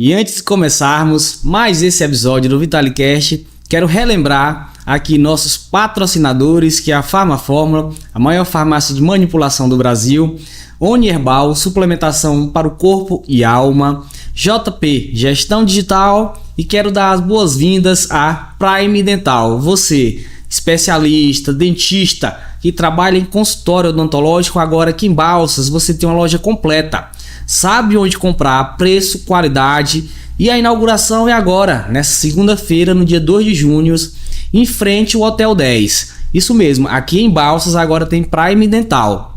E antes de começarmos mais esse episódio do VitaliCast, quero relembrar aqui nossos patrocinadores, que é a Farmafórmula, a maior farmácia de manipulação do Brasil, Oni Herbal, suplementação para o corpo e alma, JP, gestão digital, e quero dar as boas-vindas a Prime Dental. Você, especialista, dentista, que trabalha em consultório odontológico, agora aqui em Balsas, você tem uma loja completa. Sabe onde comprar, preço, qualidade, e a inauguração é agora, nessa segunda-feira, no dia 2 de junho, em frente ao Hotel 10. Isso mesmo, aqui em Balsas agora tem Prime Dental.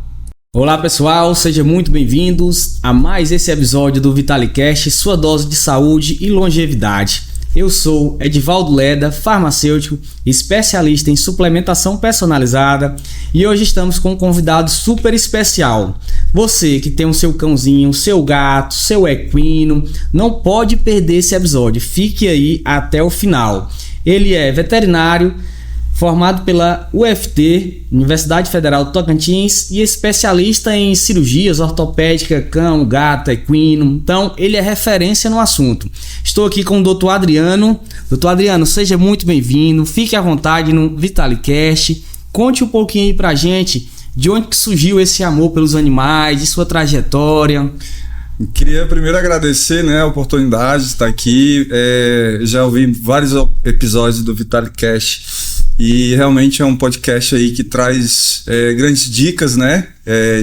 Olá pessoal, sejam muito bem-vindos a mais esse episódio do VitaliCast, sua dose de saúde e longevidade. Eu sou Edivaldo Leda, farmacêutico, especialista em suplementação personalizada, e hoje estamos com um convidado super especial. Você que tem o seu cãozinho, seu gato, seu equino, não pode perder esse episódio, fique aí até o final. Ele é veterinário, formado pela UFT, Universidade Federal do Tocantins, e especialista em cirurgias ortopédicas, cão, gato, equino. Então, ele é referência no assunto. Estou aqui com o Dr. Adriano. Dr. Adriano, seja muito bem-vindo. Fique à vontade no VitaliCast. Conte um pouquinho aí pra gente de onde que surgiu esse amor pelos animais, de sua trajetória. Queria primeiro agradecer, a oportunidade de estar aqui. Já ouvi vários episódios do VitaliCast e realmente é um podcast aí que traz grandes dicas,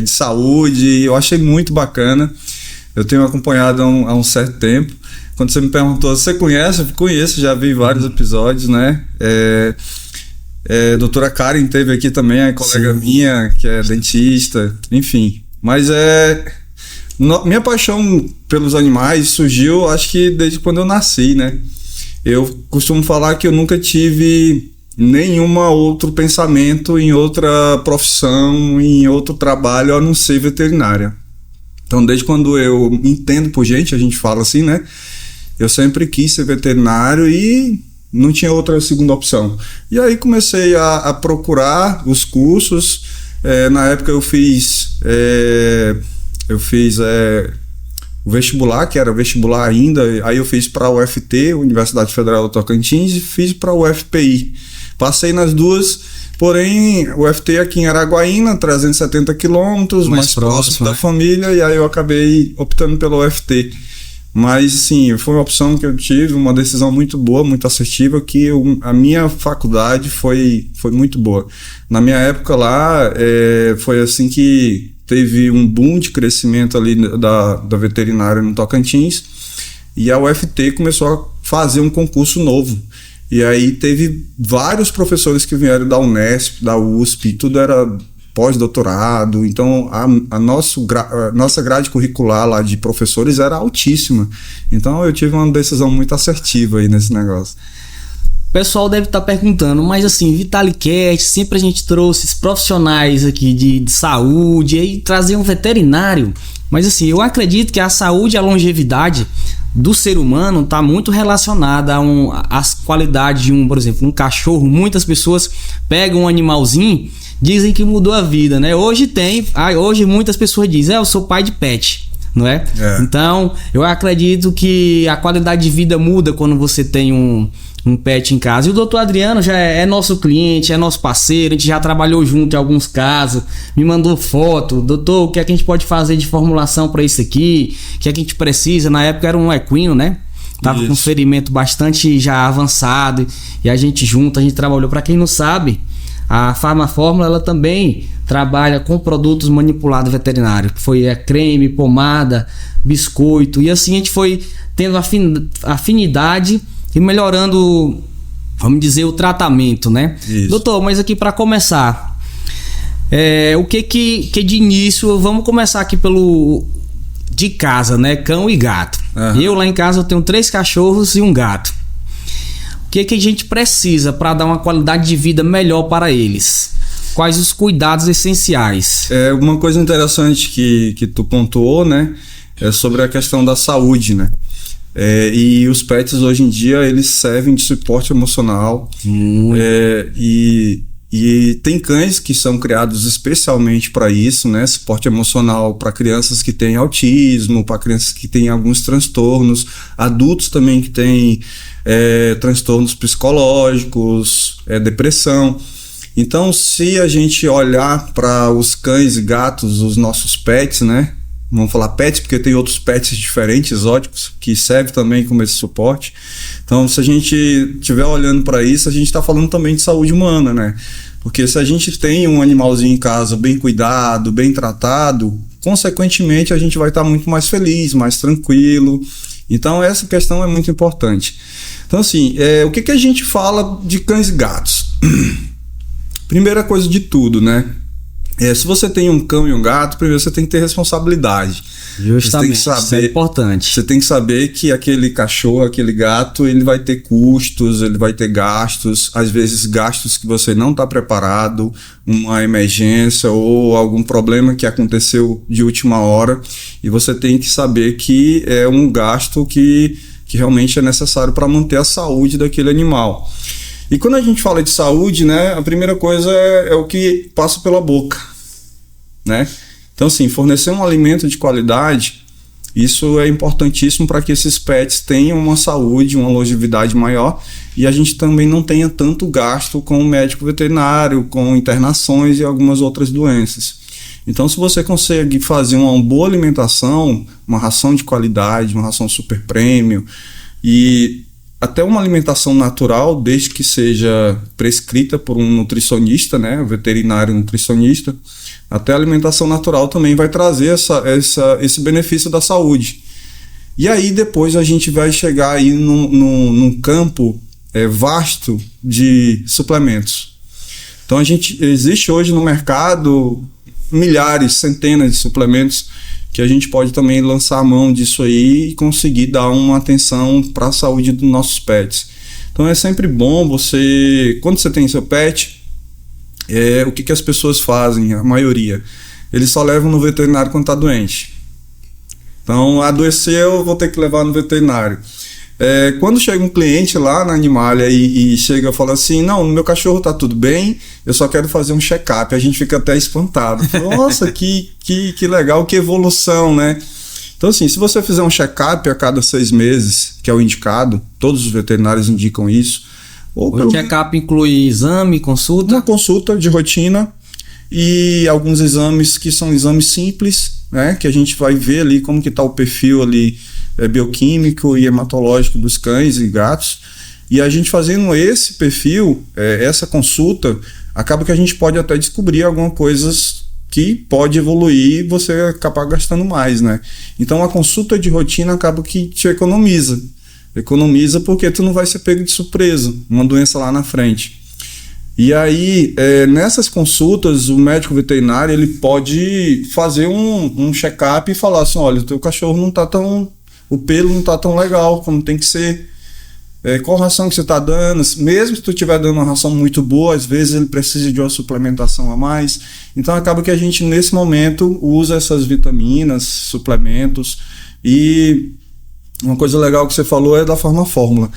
de saúde. Eu achei muito bacana. Eu tenho acompanhado há um certo tempo. Quando você me perguntou, você conhece? Eu conheço, já vi vários episódios, Doutora Karen teve aqui também, a colega minha, que é dentista, enfim. Mas minha paixão pelos animais surgiu, acho que desde quando eu nasci, Eu costumo falar que eu nunca tive nenhum outro pensamento em outra profissão, em outro trabalho, a não ser veterinária. Então, desde quando eu entendo por gente, a gente fala assim, Eu sempre quis ser veterinário e não tinha outra segunda opção. E aí comecei a procurar os cursos. Na época eu fiz o vestibular, que era vestibular ainda, aí eu fiz para a UFT, Universidade Federal do Tocantins, e fiz para o UFPI. Passei nas duas, porém o UFT aqui em Araguaína, 370 quilômetros, mais próximo da família, e aí eu acabei optando pelo UFT. Mas sim, foi uma opção que eu tive, uma decisão muito boa, muito assertiva, que a minha faculdade foi muito boa. Na minha época lá, foi assim que teve um boom de crescimento ali da veterinária no Tocantins, e a UFT começou a fazer um concurso novo. E aí teve vários professores que vieram da Unesp, da USP, tudo era pós-doutorado, então a nossa grade curricular lá de professores era altíssima. Então eu tive uma decisão muito assertiva aí nesse negócio. O pessoal deve estar perguntando, mas assim, VitaliCast, sempre a gente trouxe esses profissionais aqui de saúde, e aí trazer um veterinário. Mas assim, eu acredito que a saúde e a longevidade do ser humano está muito relacionada às qualidades de por exemplo, um cachorro. Muitas pessoas pegam um animalzinho, dizem que mudou a vida, Hoje muitas pessoas dizem, eu sou pai de pet, não é? Então, eu acredito que a qualidade de vida muda quando você tem um pet em casa. E o Dr. Adriano já é nosso cliente, é nosso parceiro, a gente já trabalhou junto em alguns casos, me mandou foto. Doutor, o que é que a gente pode fazer de formulação para isso aqui? O que é que a gente precisa? Na época era um equino, Tava com um ferimento bastante já avançado, e a gente trabalhou. Para quem não sabe, a Farmafórmula, ela também trabalha com produtos manipulados veterinários, que foi creme, pomada, biscoito, e assim a gente foi tendo afinidade e melhorando, vamos dizer, o tratamento, Isso. Doutor, mas aqui para começar, o que de início, vamos começar aqui pelo de casa, cão e gato. Uhum. Eu lá em casa eu tenho 3 cachorros e um gato. O que a gente precisa para dar uma qualidade de vida melhor para eles? Quais os cuidados essenciais? Uma coisa interessante que tu pontuou, é sobre a questão da saúde, E os pets hoje em dia, eles servem de suporte emocional. E E tem cães que são criados especialmente para isso, né? Suporte emocional para crianças que têm autismo, para crianças que têm alguns transtornos, adultos também que têm transtornos psicológicos, depressão. Então, se a gente olhar para os cães e gatos, os nossos pets, né? Vamos falar pets, porque tem outros pets diferentes, exóticos, que servem também como esse suporte. Então, se a gente estiver olhando para isso, a gente está falando também de saúde humana, né? Porque se a gente tem um animalzinho em casa bem cuidado, bem tratado, consequentemente a gente vai estar muito mais feliz, mais tranquilo. Então, essa questão é muito importante. Então, assim, o que a gente fala de cães e gatos? Primeira coisa de tudo, né? Se você tem um cão e um gato, primeiro você tem que ter responsabilidade. Justamente, isso é importante. Você tem que saber que aquele cachorro, aquele gato, ele vai ter custos, ele vai ter gastos, às vezes gastos que você não está preparado, uma emergência ou algum problema que aconteceu de última hora, e você tem que saber que é um gasto que realmente é necessário para manter a saúde daquele animal. E quando a gente fala de saúde, né, a primeira coisa é o que passa pela boca, né? Então, assim, fornecer um alimento de qualidade, isso é importantíssimo para que esses pets tenham uma saúde, uma longevidade maior, e a gente também não tenha tanto gasto com o médico veterinário, com internações e algumas outras doenças. Então, se você consegue fazer uma boa alimentação, uma ração de qualidade, uma ração super premium, e até uma alimentação natural, desde que seja prescrita por um nutricionista, né, veterinário nutricionista, até a alimentação natural também vai trazer esse benefício da saúde. E aí depois a gente vai chegar aí num campo vasto de suplementos. Então existe hoje no mercado milhares, centenas de suplementos que a gente pode também lançar a mão disso aí e conseguir dar uma atenção para a saúde dos nossos pets. Então é sempre bom quando você tem seu pet, o que as pessoas fazem, a maioria, eles só levam no veterinário quando está doente. Então adoeceu, vou ter que levar no veterinário. Quando chega um cliente lá na Animalia e chega e fala assim, não, meu cachorro tá tudo bem, eu só quero fazer um check-up, a gente fica até espantado. Nossa, que legal, que evolução, né? Então, assim, se você fizer um check-up a cada 6 meses, que é o indicado, todos os veterinários indicam isso. O check-up inclui exame, consulta? Uma consulta de rotina e alguns exames que são exames simples, né? Que a gente vai ver ali como que tá o perfil ali bioquímico e hematológico dos cães e gatos, e a gente fazendo esse perfil, essa consulta, acaba que a gente pode até descobrir algumas coisas que pode evoluir e você acabar gastando mais, né? Então a consulta de rotina acaba que te economiza porque tu não vai ser pego de surpresa, uma doença lá na frente. E aí, nessas consultas, o médico veterinário ele pode fazer um check-up e falar assim, olha, o teu cachorro não tá tão... o pelo não tá tão legal como tem que ser, qual ração que você tá dando, mesmo se tu estiver dando uma ração muito boa, às vezes ele precisa de uma suplementação a mais, então acaba que a gente nesse momento usa essas vitaminas, suplementos. E uma coisa legal que você falou é da Farmafórmula.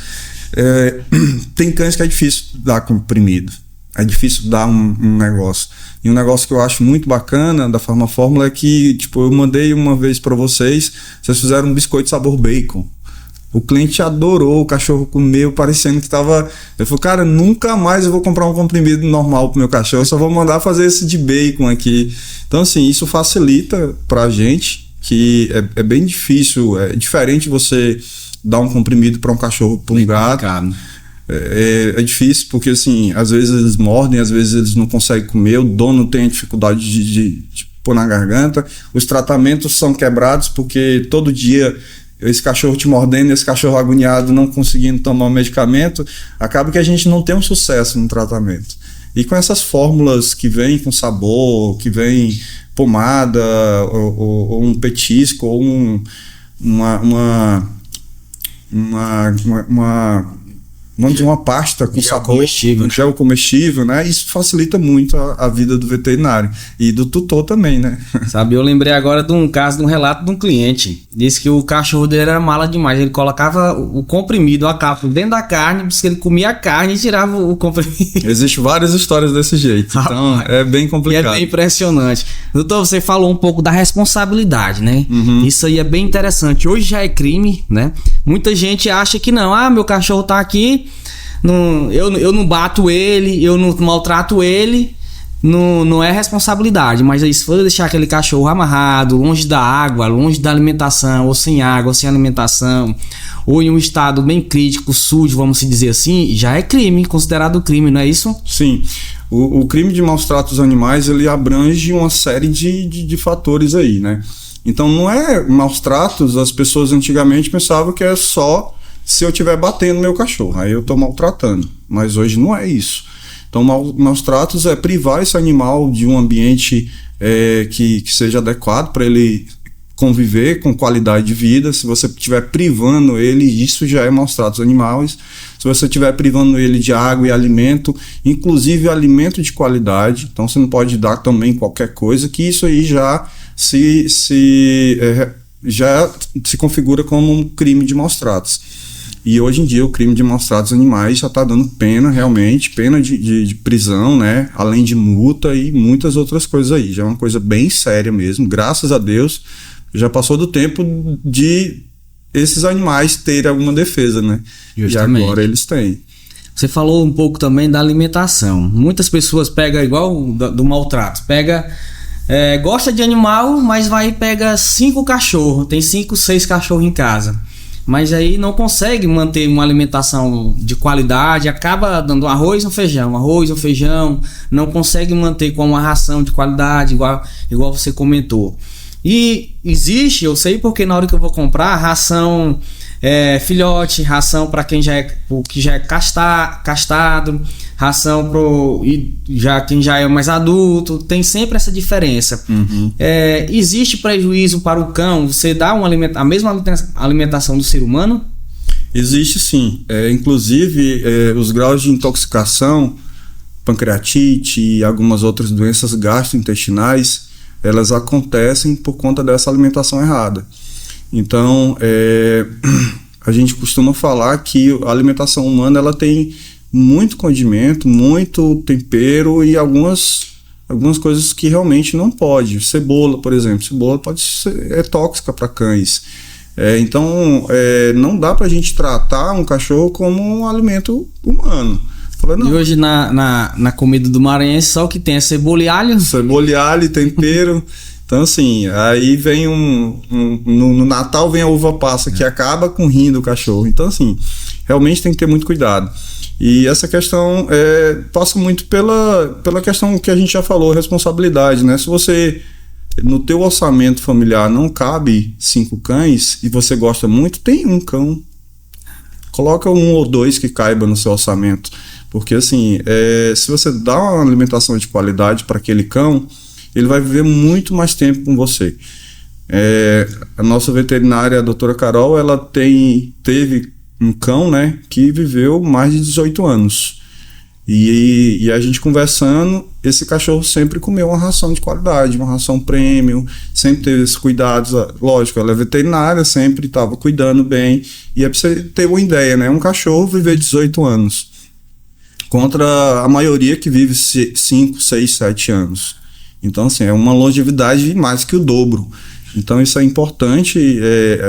Tem cães que é difícil dar comprimido, é difícil dar um negócio. E um negócio que eu acho muito bacana da Farmafórmula é que, tipo, eu mandei uma vez para vocês fizeram um biscoito sabor bacon. O cliente adorou, o cachorro comeu, parecendo que tava... Eu falei, cara, nunca mais eu vou comprar um comprimido normal pro meu cachorro, eu só vou mandar fazer esse de bacon aqui. Então, assim, isso facilita pra gente, que é bem difícil, é diferente você dar um comprimido para um cachorro, para um gato. É difícil porque, assim, às vezes eles mordem, às vezes eles não conseguem comer, o dono tem dificuldade de pôr na garganta, os tratamentos são quebrados porque todo dia esse cachorro te mordendo, esse cachorro agoniado não conseguindo tomar o medicamento, acaba que a gente não tem um sucesso no tratamento. E com essas fórmulas que vêm com sabor, que vem pomada, ou um petisco, ou um vamos dizer, uma pasta com sabor, comestível, né? gel comestível, né? Isso facilita muito a vida do veterinário e do tutor também, né? Sabe, eu lembrei agora de um caso, de um relato de um cliente. Disse que o cachorro dele era mala demais. Ele colocava o comprimido, a cápsula dentro da carne, porque ele comia a carne e tirava o comprimido. Existem várias histórias desse jeito, então é bem complicado. E é bem impressionante. Doutor, você falou um pouco da responsabilidade, né? Isso aí é bem interessante. Hoje já é crime, né? Muita gente acha que não. Ah, meu cachorro tá aqui, eu não bato ele, eu não maltrato ele, não é responsabilidade. Mas aí se for deixar aquele cachorro amarrado, longe da água, longe da alimentação, ou sem água, ou sem alimentação, ou em um estado bem crítico, sujo, vamos dizer assim, já é crime, considerado crime, não é isso? Sim. O crime de maus tratos animais, ele abrange uma série de fatores aí, né? Então não é maus tratos, as pessoas antigamente pensavam que é só se eu estiver batendo meu cachorro, aí eu estou maltratando, mas hoje não é isso. Então maus tratos é privar esse animal de um ambiente que seja adequado para ele conviver com qualidade de vida. Se você estiver privando ele, isso já é maus tratos animais. Se você estiver privando ele de água e alimento, inclusive alimento de qualidade, então você não pode dar também qualquer coisa, que isso aí já se configura como um crime de maus tratos. E hoje em dia o crime de maus tratos animais já está dando pena, realmente, pena de prisão, né? Além de multa e muitas outras coisas aí. Já é uma coisa bem séria mesmo, graças a Deus. Já passou do tempo de esses animais terem alguma defesa, né? Justamente. E agora eles têm. Você falou um pouco também da alimentação. Muitas pessoas pegam igual do maltrato, gosta de animal, mas vai e pega 5 cachorros, tem 5, 6 cachorros em casa, mas aí não consegue manter uma alimentação de qualidade, acaba dando arroz ou feijão, não consegue manter com uma ração de qualidade, igual você comentou. E existe, eu sei porque na hora que eu vou comprar, ração filhote, ração para quem já é castado, ração quem já é mais adulto, tem sempre essa diferença. Existe prejuízo para o cão? Você dá a mesma alimentação do ser humano? Existe sim. Inclusive, os graus de intoxicação, pancreatite e algumas outras doenças gastrointestinais, elas acontecem por conta dessa alimentação errada. Então, a gente costuma falar que a alimentação humana ela tem muito condimento, muito tempero e algumas coisas que realmente não pode. Cebola, por exemplo. Cebola é tóxica para cães. Então, não dá para a gente tratar um cachorro como um alimento humano. Não. E hoje na comida do maranhense só o que tem é cebola e alho? Cebola e alho, tempero. Então, assim, aí vem no Natal vem a uva passa, que acaba com o rim do cachorro. Então, assim, realmente tem que ter muito cuidado. E essa questão passa muito pela questão que a gente já falou, responsabilidade, né? Se você, no teu orçamento familiar, não cabe 5 cães e você gosta muito, tem um cão. Coloca 1 ou 2 que caiba no seu orçamento. Porque, assim, se você dá uma alimentação de qualidade para aquele cão, ele vai viver muito mais tempo com você. A nossa veterinária, a doutora Carol, ela teve um cão, né, que viveu mais de 18 anos. E a gente conversando, esse cachorro sempre comeu uma ração de qualidade, uma ração premium, sempre teve esses cuidados. Lógico, ela é veterinária, sempre estava cuidando bem. E é pra você ter uma ideia, né, um cachorro viver 18 anos, contra a maioria que vive 5, 6, 7 anos. Então, assim, é uma longevidade mais que o dobro. Então, isso é importante,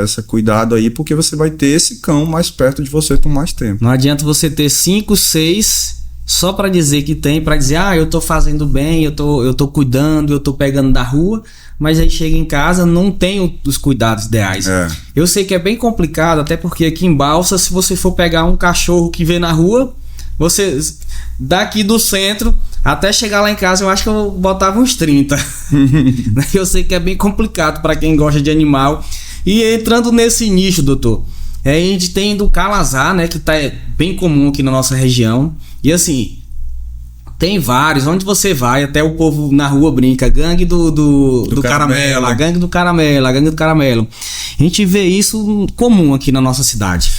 esse cuidado aí, porque você vai ter esse cão mais perto de você por mais tempo. Não adianta você ter 5, 6 só para dizer que tem, para dizer, eu tô fazendo bem, eu tô cuidando, eu tô pegando da rua, mas aí chega em casa, não tem os cuidados ideais. Eu sei que é bem complicado, até porque aqui em Balsas, se você for pegar um cachorro que vê na rua, você daqui do centro até chegar lá em casa, eu acho que eu botava uns 30. Eu sei que é bem complicado para quem gosta de animal. E entrando nesse nicho, doutor, a gente tem do calazar, né, que tá bem comum aqui na nossa região. E assim, tem vários, onde você vai, até o povo na rua brinca, gangue do caramelo, a gangue do caramelo, a gangue do caramelo. A gente vê isso comum aqui na nossa cidade.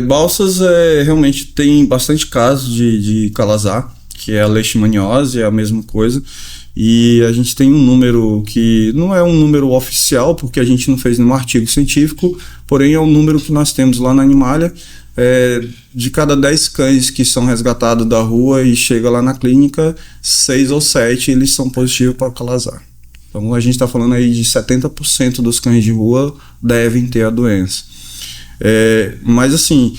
Balsas realmente tem bastante casos de calazar, que é a leishmaniose, é a mesma coisa. E a gente tem um número que não é um número oficial, porque a gente não fez nenhum artigo científico, porém é um número que nós temos lá na Animalia. De cada 10 cães que são resgatados da rua e chega lá na clínica, 6 ou 7 eles são positivos para calazar. Então a gente está falando aí de 70% dos cães de rua devem ter a doença. Mas assim,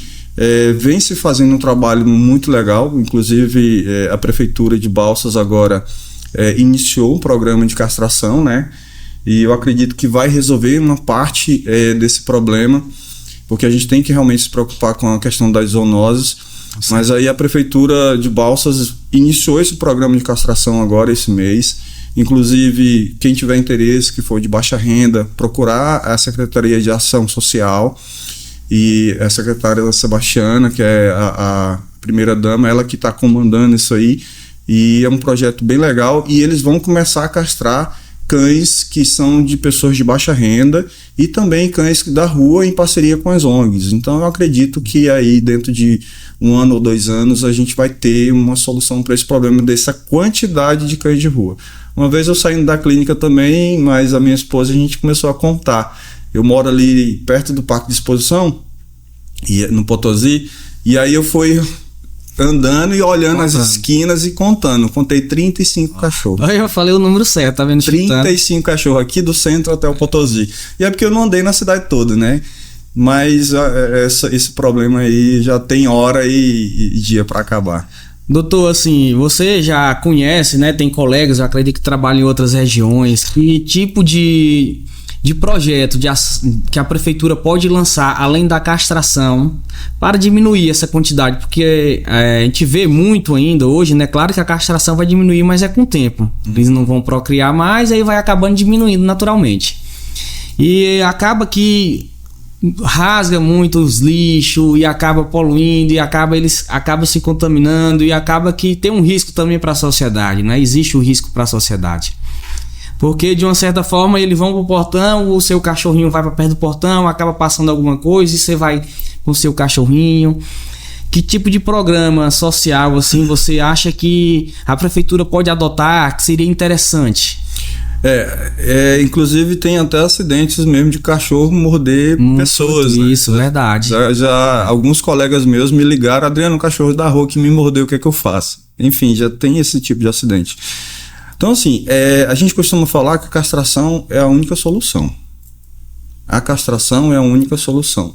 vem se fazendo um trabalho muito legal, inclusive a Prefeitura de Balsas agora iniciou um programa de castração, né? E eu acredito que vai resolver uma parte desse problema, porque a gente tem que realmente se preocupar com a questão das zoonoses. Sim. Mas aí a Prefeitura de Balsas iniciou esse programa de castração agora esse mês. Inclusive, quem tiver interesse, que for de baixa renda, procurar a Secretaria de Ação Social e a secretária Sebastiana, que é a primeira dama, ela que está comandando isso aí. E é um projeto bem legal e eles vão começar a castrar cães que são de pessoas de baixa renda e também cães da rua em parceria com as ONGs. Então eu acredito que aí dentro de 1 ano ou 2 anos a gente vai ter uma solução para esse problema dessa quantidade de cães de rua. Uma vez eu saindo da clínica também, mas a minha esposa, a gente começou a contar. Eu moro ali perto do Parque de Exposição, no Potosí, e aí eu fui andando e olhando as esquinas e contando. Contei 35 cachorros. Eu falei o número certo, tá vendo? 35 cachorros aqui do centro até o Potosí. E é porque eu não andei na cidade toda, né? Mas esse problema aí já tem hora e dia para acabar. Doutor, assim, você já conhece, né? Tem colegas, eu acredito que trabalham em outras regiões. Que tipo de projeto que a prefeitura pode lançar além da castração para diminuir essa quantidade? Porque a gente vê muito ainda hoje, né? Claro que a castração vai diminuir, mas é com o tempo. Eles não vão procriar mais, aí vai acabando diminuindo naturalmente. E acaba que rasga muito os lixos e acaba poluindo e eles acabam se contaminando e acaba que tem um risco também para a sociedade, né? Existe o risco para a sociedade. Porque de uma certa forma eles vão pro portão, o seu cachorrinho vai para perto do portão, acaba passando alguma coisa e você vai com o seu cachorrinho. Que tipo de programa social assim você acha que a prefeitura pode adotar que seria interessante? Inclusive tem até acidentes mesmo de cachorro morder pessoas. Isso, né? Verdade. Já alguns colegas meus me ligaram: Adriano, o cachorro da rua que me mordeu, o que é que eu faço? Enfim, já tem esse tipo de acidente. Então, assim, a gente costuma falar que a castração é a única solução. A castração é a única solução.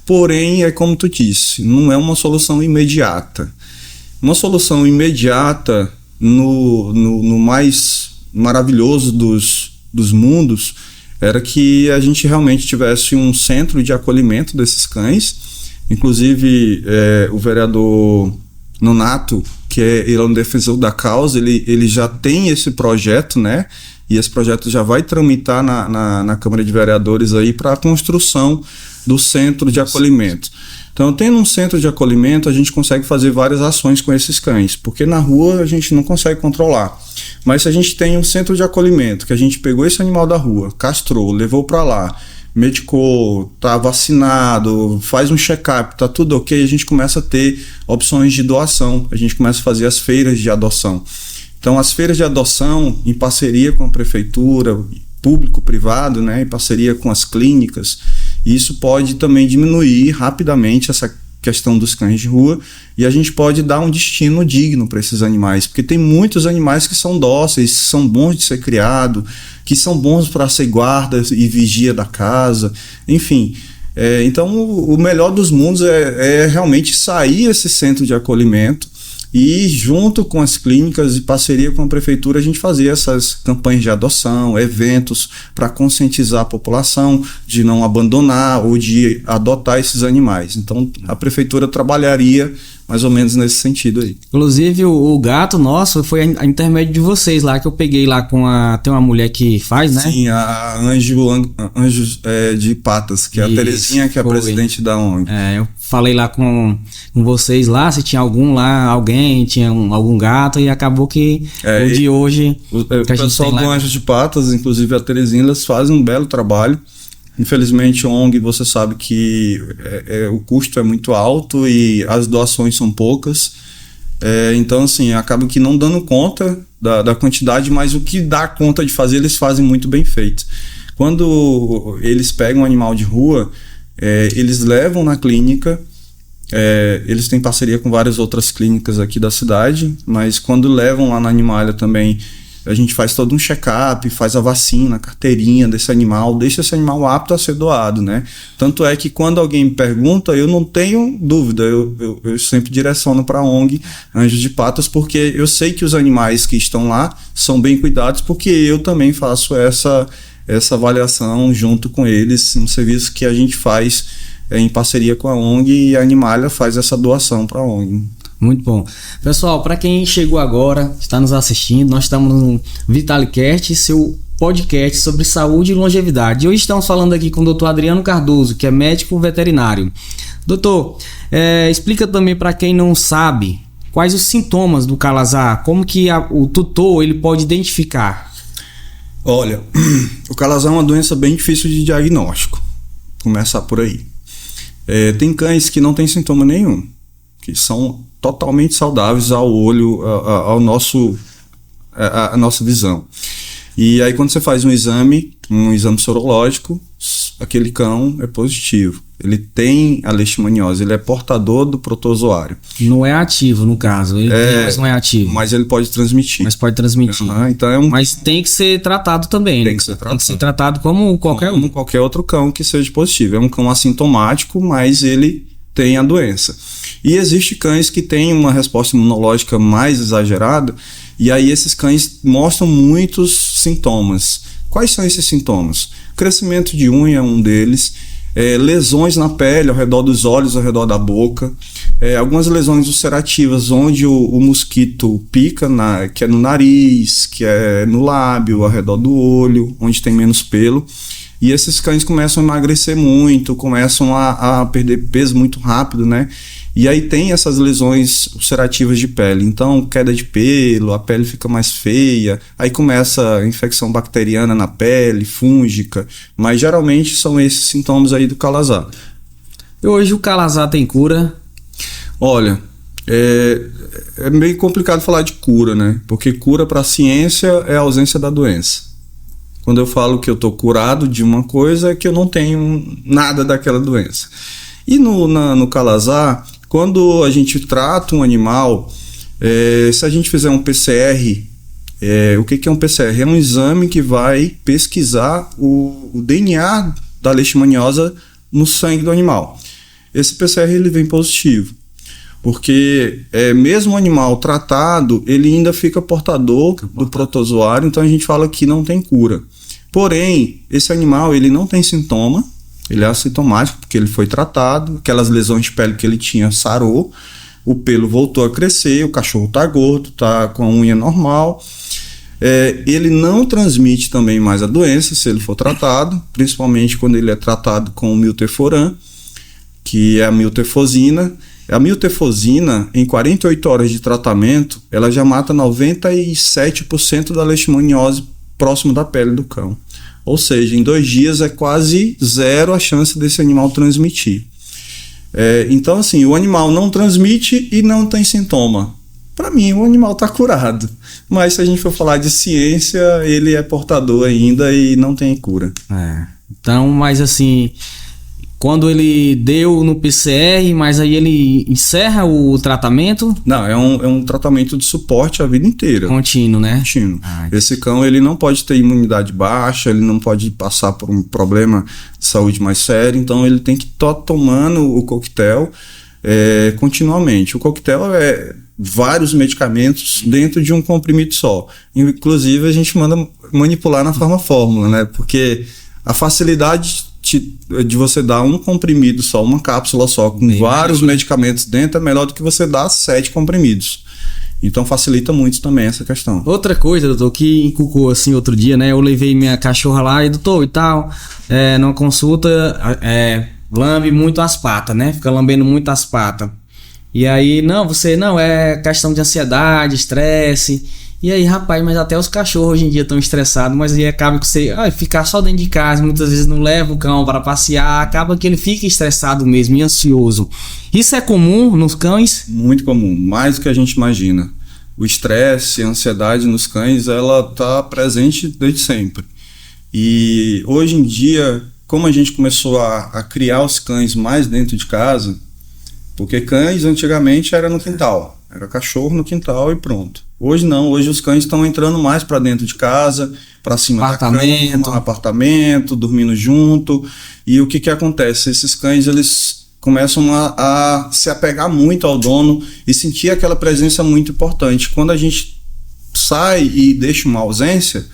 Porém, é como tu disse, não é uma solução imediata. Uma solução imediata, no mais maravilhoso dos mundos, era que a gente realmente tivesse um centro de acolhimento desses cães. Inclusive, o vereador Nonato, que ele é um defensor da causa, ele já tem esse projeto, né? E esse projeto já vai tramitar na Câmara de Vereadores aí para a construção do centro de acolhimento. Então, tendo um centro de acolhimento, a gente consegue fazer várias ações com esses cães, porque na rua a gente não consegue controlar. Mas se a gente tem um centro de acolhimento, que a gente pegou esse animal da rua, castrou, levou para lá, medicou, tá vacinado, faz um check-up, tá tudo ok, a gente começa a ter opções de doação, a gente começa a fazer as feiras de adoção. Então, as feiras de adoção, em parceria com a prefeitura, público-privado, né, em parceria com as clínicas, isso pode também diminuir rapidamente essa questão dos cães de rua e a gente pode dar um destino digno para esses animais, porque tem muitos animais que são dóceis, são bons de ser criado, que são bons para ser guarda e vigia da casa, enfim. Então, o melhor dos mundos é realmente sair esse centro de acolhimento e, junto com as clínicas e parceria com a prefeitura, a gente fazer essas campanhas de adoção, eventos para conscientizar a população de não abandonar ou de adotar esses animais. Então, a prefeitura trabalharia mais ou menos nesse sentido aí. Inclusive, o gato nosso foi a intermédio de vocês lá, que eu peguei lá tem uma mulher que faz, né? Sim, a Anjos de Patas, que é a Terezinha, que é a presidente da ONG. Eu falei lá com vocês lá, se tinha alguém tinha algum gato, e acabou que o de hoje... O pessoal do Anjos de Patas, inclusive a Terezinha, elas fazem um belo trabalho. Infelizmente, ONG, você sabe que o custo é muito alto e as doações são poucas. Então, assim, acaba que não dando conta da quantidade, mas o que dá conta de fazer, eles fazem muito bem feito. Quando eles pegam um animal de rua, eles levam na clínica, eles têm parceria com várias outras clínicas aqui da cidade, mas quando levam lá na Animalia também, a gente faz todo um check-up, faz a vacina, a carteirinha desse animal, deixa esse animal apto a ser doado, né? Tanto é que quando alguém me pergunta, eu não tenho dúvida, eu sempre direciono para a ONG Anjos de Patas, porque eu sei que os animais que estão lá são bem cuidados, porque eu também faço essa avaliação junto com eles, um serviço que a gente faz em parceria com a ONG, e a Animalia faz essa doação para a ONG. Muito bom. Pessoal, para quem chegou agora, está nos assistindo, nós estamos no VitaliCast, seu podcast sobre saúde e longevidade. Hoje estamos falando aqui com o Dr. Adriano Cardoso, que é médico veterinário. Doutor, explica também para quem não sabe quais os sintomas do calazar, como que o tutor ele pode identificar. Olha, o calazar é uma doença bem difícil de diagnóstico. Começar por aí. Tem cães que não têm sintoma nenhum, que são totalmente saudáveis ao olho, a nossa visão. E aí quando você faz um exame sorológico, aquele cão é positivo. Ele tem a leishmaniose, ele é portador do protozoário. Não é ativo, no caso. Mas não é ativo. Mas ele pode transmitir. Mas pode transmitir. Então mas tem que ser tratado também. Tem que ser tratado. Tem que ser tratado como qualquer outro cão que seja positivo. É um cão assintomático, mas ele tem a doença. E existem cães que têm uma resposta imunológica mais exagerada, e aí esses cães mostram muitos sintomas. Quais são esses sintomas? Crescimento de unha é um deles, lesões na pele, ao redor dos olhos, ao redor da boca, algumas lesões ulcerativas, onde o mosquito pica, que é no nariz, que é no lábio, ao redor do olho, onde tem menos pelo. E esses cães começam a emagrecer muito, começam a perder peso muito rápido, né? E aí tem essas lesões ulcerativas de pele. Então, queda de pelo, a pele fica mais feia, aí começa a infecção bacteriana na pele, fúngica. Mas geralmente são esses sintomas aí do calazar. E hoje o calazar tem cura? Olha, é meio complicado falar de cura, né? Porque cura para a ciência é a ausência da doença. Quando eu falo que eu estou curado de uma coisa, é que eu não tenho nada daquela doença. E no calazar, quando a gente trata um animal, se a gente fizer um PCR, o que é um PCR? É um exame que vai pesquisar o DNA da leishmaniose no sangue do animal. Esse PCR ele vem positivo, porque mesmo o animal tratado, ele ainda fica portador do protozoário, então a gente fala que não tem cura. Porém, esse animal ele não tem sintoma, ele é assintomático porque ele foi tratado, aquelas lesões de pele que ele tinha sarou, o pelo voltou a crescer, o cachorro está gordo, está com a unha normal. Ele não transmite também mais a doença se ele for tratado, principalmente quando ele é tratado com o milteforam, que é a miltefosina. A miltefosina, em 48 horas de tratamento, ela já mata 97% da leishmaniose próximo da pele do cão. Ou seja, em 2 dias é quase zero a chance desse animal transmitir. Então, assim, o animal não transmite e não tem sintoma. Para mim, o animal está curado. Mas se a gente for falar de ciência, ele é portador ainda e não tem cura. Então, mas assim, quando ele deu no PCR, mas aí ele encerra o tratamento? Não, é um tratamento de suporte a vida inteira. Contínuo, né? Contínuo. Esse cão ele não pode ter imunidade baixa, ele não pode passar por um problema de saúde mais sério, então ele tem que estar tomando o coquetel continuamente. O coquetel é vários medicamentos dentro de um comprimido só. Inclusive a gente manda manipular na fórmula, né? Porque a facilidade de você dar um comprimido só, uma cápsula só, com vários medicamentos dentro, é melhor do que você dar 7 comprimidos. Então facilita muito também essa questão. Outra coisa, doutor, que inculcou assim outro dia, né? Eu levei minha cachorra lá e, doutor, e tal, numa consulta, lambe muito as patas, né? Fica lambendo muito as patas. E aí, não, é questão de ansiedade, estresse. E aí, rapaz, mas até os cachorros hoje em dia estão estressados, mas aí acaba que você ficar só dentro de casa, muitas vezes não leva o cão para passear, acaba que ele fica estressado mesmo e ansioso. Isso é comum nos cães? Muito comum, mais do que a gente imagina. O estresse, a ansiedade nos cães, ela está presente desde sempre. E hoje em dia, como a gente começou a criar os cães mais dentro de casa, porque cães antigamente era no quintal, era cachorro no quintal e pronto. Hoje não, hoje os cães estão entrando mais para dentro de casa, para cima da cama, apartamento, dormindo junto. E o que acontece? Esses cães, eles começam a se apegar muito ao dono e sentir aquela presença muito importante. Quando a gente sai e deixa uma ausência,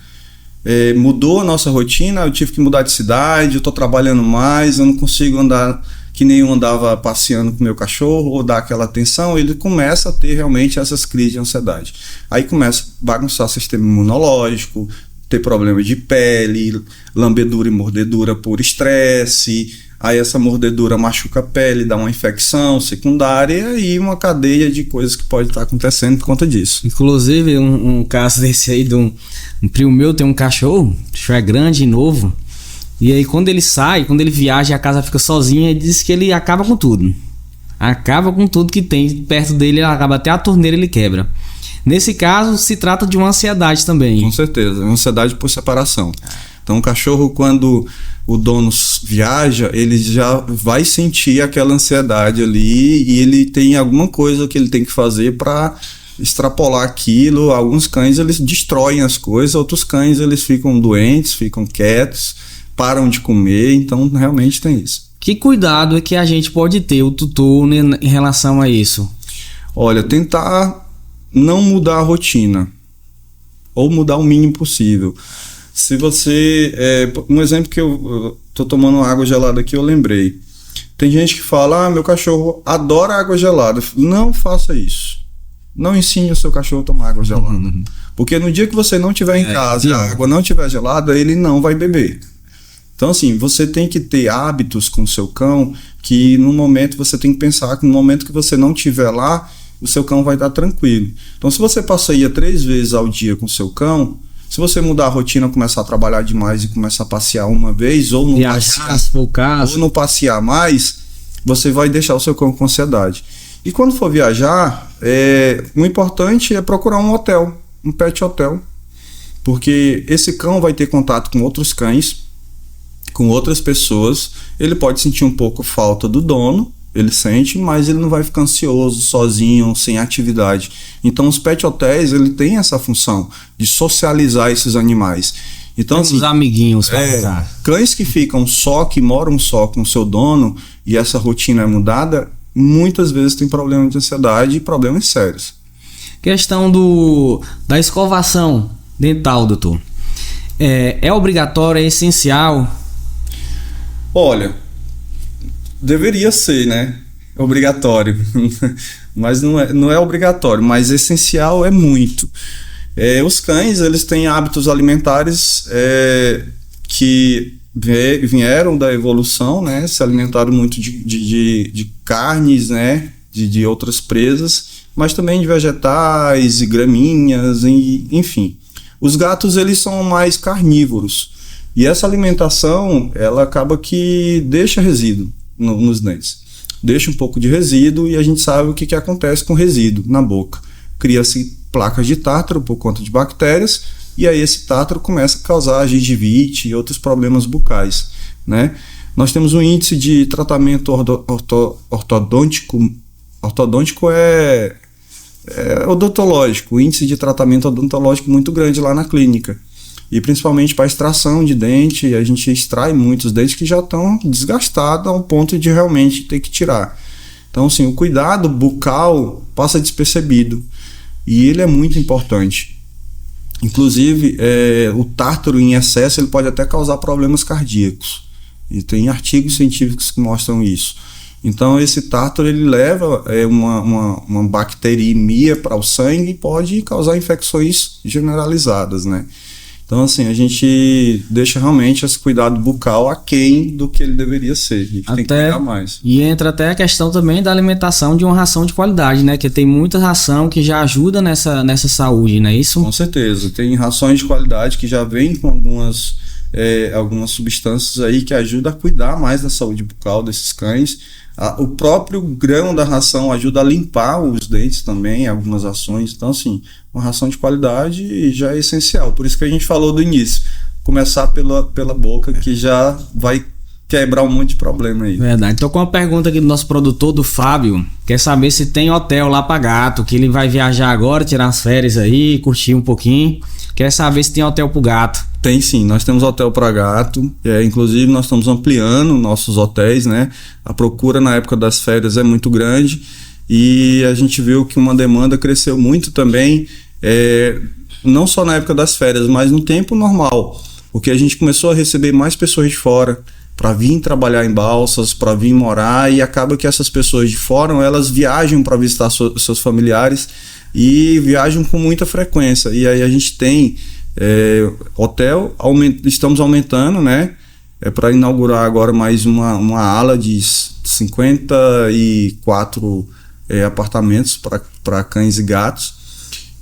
mudou a nossa rotina, eu tive que mudar de cidade, eu estou trabalhando mais, eu não consigo andar que nem eu andava passeando com meu cachorro ou dar aquela atenção, ele começa a ter realmente essas crises de ansiedade. Aí começa a bagunçar o sistema imunológico, ter problema de pele, lambedura e mordedura por estresse, aí essa mordedura machuca a pele, dá uma infecção secundária e aí uma cadeia de coisas que pode estar acontecendo por conta disso. Inclusive, um caso desse aí de um primo meu tem um cachorro, é grande e novo. E aí quando ele sai, quando ele viaja e a casa fica sozinha, ele diz que ele acaba com tudo. Acaba com tudo que tem perto dele, ele acaba até a torneira ele quebra. Nesse caso, se trata de uma ansiedade também. Com certeza, uma ansiedade por separação. Então o cachorro, quando o dono viaja, ele já vai sentir aquela ansiedade ali e ele tem alguma coisa que ele tem que fazer para extrapolar aquilo. Alguns cães eles destroem as coisas, outros cães eles ficam doentes, ficam quietos, param de comer, então realmente tem isso. Que cuidado é que a gente pode ter, o tutor, né, em relação a isso? Olha, tentar não mudar a rotina, ou mudar o mínimo possível. Se você... um exemplo que eu tô tomando água gelada aqui, eu lembrei. Tem gente que fala, meu cachorro adora água gelada. Não faça isso. Não ensine o seu cachorro a tomar água gelada. Porque no dia que você não estiver em casa e a água não estiver gelada, ele não vai beber. Então, assim, você tem que ter hábitos com o seu cão que no momento você tem que pensar que no momento que você não estiver lá, o seu cão vai estar tranquilo. Então, se você passeia 3 vezes ao dia com o seu cão, se você mudar a rotina, começar a trabalhar demais e começar a passear uma vez, ou não, ou não passear mais, você vai deixar o seu cão com ansiedade. E quando for viajar, o importante é procurar um hotel, um pet hotel, porque esse cão vai ter contato com outros cães, com outras pessoas, ele pode sentir um pouco falta do dono, ele sente, mas ele não vai ficar ansioso, sozinho, sem atividade. Então os pet hotéis, ele tem essa função de socializar esses animais. Então, assim, os amiguinhos para cães que ficam só, que moram só com o seu dono e essa rotina é mudada, muitas vezes tem problema de ansiedade e problemas sérios. Questão da escovação dental, doutor. É obrigatório, é essencial? Olha, deveria ser, né? Obrigatório. Mas não é obrigatório, mas essencial é muito. Os cães, eles têm hábitos alimentares que vieram da evolução, né? Se alimentaram muito de carnes, né? De outras presas, mas também de vegetais e graminhas, enfim. Os gatos, eles são mais carnívoros. E essa alimentação, ela acaba que deixa resíduo nos dentes. Deixa um pouco de resíduo e a gente sabe o que acontece com resíduo na boca. Cria-se placas de tártaro por conta de bactérias e aí esse tártaro começa a causar gengivite e outros problemas bucais, né? Nós temos um índice de tratamento ortodôntico odontológico, o índice de tratamento odontológico muito grande lá na clínica. E principalmente para extração de dente, a gente extrai muitos dentes que já estão desgastados ao ponto de realmente ter que tirar. Então, assim, o cuidado bucal passa despercebido e ele é muito importante. Inclusive, o tártaro em excesso ele pode até causar problemas cardíacos. E tem artigos científicos que mostram isso. Então, esse tártaro ele leva uma bacteriemia para o sangue e pode causar infecções generalizadas, né? Então, assim, a gente deixa realmente esse cuidado bucal aquém do que ele deveria ser. A gente tem que cuidar mais. E entra até a questão também da alimentação de uma ração de qualidade, né? Que tem muita ração que já ajuda nessa saúde, não é isso? Com certeza. Tem rações de qualidade que já vêm com algumas substâncias aí que ajudam a cuidar mais da saúde bucal desses cães. O próprio grão da ração ajuda a limpar os dentes também, algumas ações. Então, assim, uma ração de qualidade já é essencial. Por isso que a gente falou do início. Começar pela boca, que já vai quebrar um monte de problema aí. Verdade. Então, com uma pergunta aqui do nosso produtor, do Fábio, quer saber se tem hotel lá pra gato, que ele vai viajar agora, tirar as férias aí, curtir um pouquinho. Quer saber se tem hotel pro gato. Tem sim, nós temos hotel para gato, inclusive nós estamos ampliando nossos hotéis, né? A procura na época das férias é muito grande e a gente viu que uma demanda cresceu muito também, não só na época das férias, mas no tempo normal, porque a gente começou a receber mais pessoas de fora para vir trabalhar em Balsas, para vir morar, e acaba que essas pessoas de fora, elas viajam para visitar seus familiares e viajam com muita frequência, e aí a gente tem hotel, estamos aumentando, né? Para inaugurar agora mais uma ala de 54 apartamentos para cães e gatos.